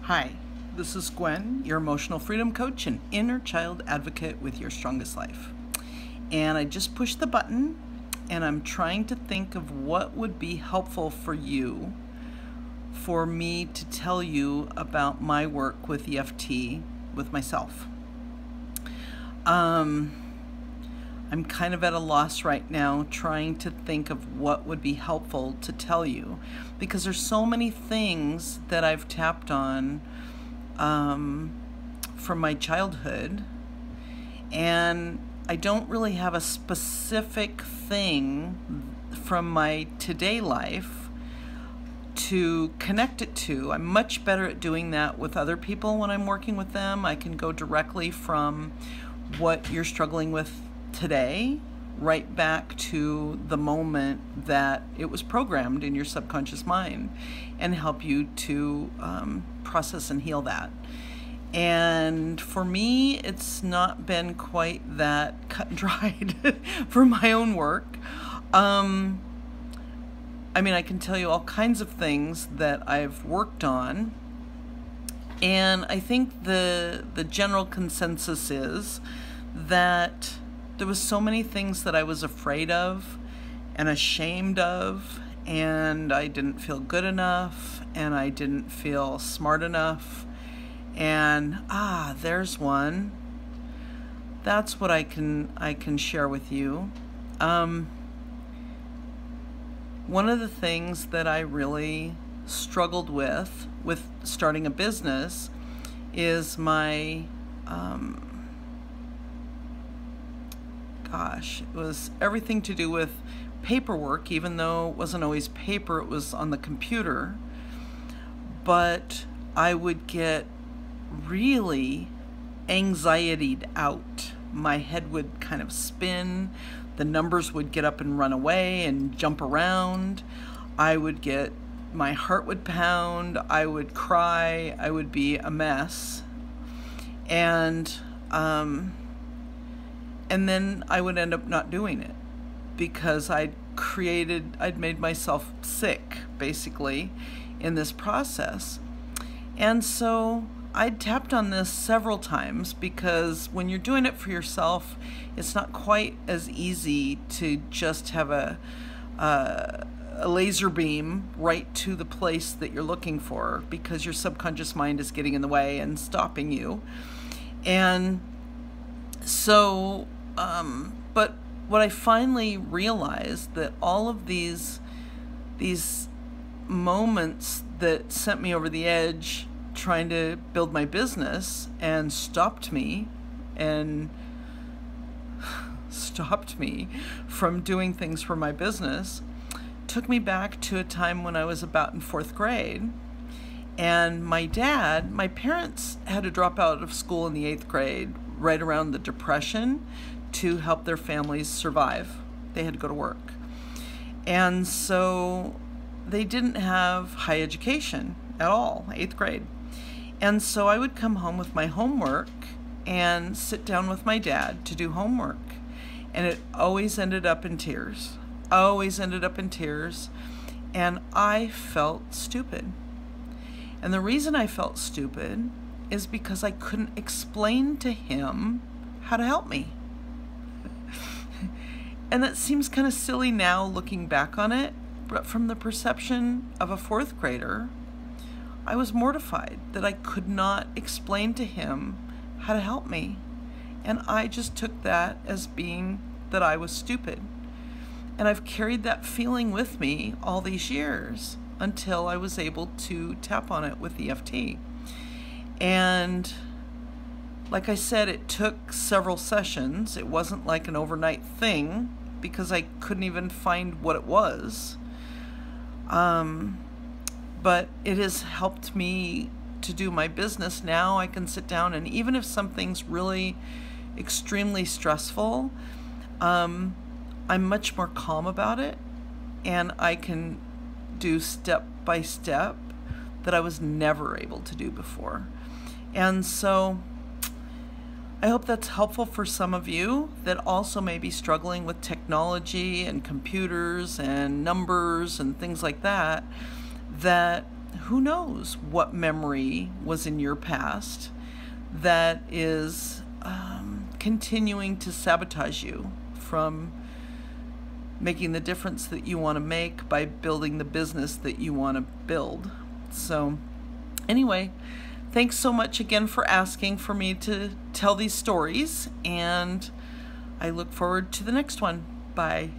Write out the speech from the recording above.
Hi, this is Gwen, your emotional freedom coach and inner child advocate with Your Strongest Life. And I just pushed the button and I'm trying to think of what would be helpful for you, for me to tell you about my work with EFT with myself. I'm kind of at a loss right now trying to think of what would be helpful to tell you, because there's so many things that I've tapped on from my childhood, and I don't really have a specific thing from my today life to connect it to. I'm much better at doing that with other people when I'm working with them. I can go directly from what you're struggling with today right back to the moment that it was programmed in your subconscious mind and help you to process and heal that. And for me, it's not been quite that cut and dried for my own work. I mean, I can tell you all kinds of things that I've worked on, and I think the general consensus is that there was so many things that I was afraid of and ashamed of, and I didn't feel good enough, and I didn't feel smart enough, and there's one. That's what I can share with you. One of the things that I really struggled with starting a business is my it was everything to do with paperwork, even though it wasn't always paper, it was on the computer. But I would get really anxietied out. My head would kind of spin. The numbers would get up and run away and jump around. My heart would pound. I would cry. I would be a mess. And then I would end up not doing it because I'd made myself sick, basically, in this process. And so I tapped on this several times, because when you're doing it for yourself, it's not quite as easy to just have a laser beam right to the place that you're looking for, because your subconscious mind is getting in the way and stopping you. And so, but what I finally realized, that all of these moments that sent me over the edge trying to build my business and stopped me from doing things for my business, took me back to a time when I was about in 4th grade. And my parents had to drop out of school in the 8th grade right around the Depression to help their families survive. They had to go to work. And so they didn't have high education at all, 8th grade. And so I would come home with my homework and sit down with my dad to do homework. And it always ended up in tears. And I felt stupid. And the reason I felt stupid is because I couldn't explain to him how to help me. And that seems kind of silly now looking back on it, but from the perception of a 4th grader, I was mortified that I could not explain to him how to help me. And I just took that as being that I was stupid. And I've carried that feeling with me all these years until I was able to tap on it with EFT. And like I said, it took several sessions. It wasn't like an overnight thing, because I couldn't even find what it was. But it has helped me to do my business. Now I can sit down, and even if something's really extremely stressful, I'm much more calm about it, and I can do step by step that I was never able to do before. And so I hope that's helpful for some of you that also may be struggling with technology and computers and numbers and things like that, that who knows what memory was in your past that is continuing to sabotage you from making the difference that you want to make by building the business that you want to build. So anyway, thanks so much again for asking for me to tell these stories, and I look forward to the next one. Bye.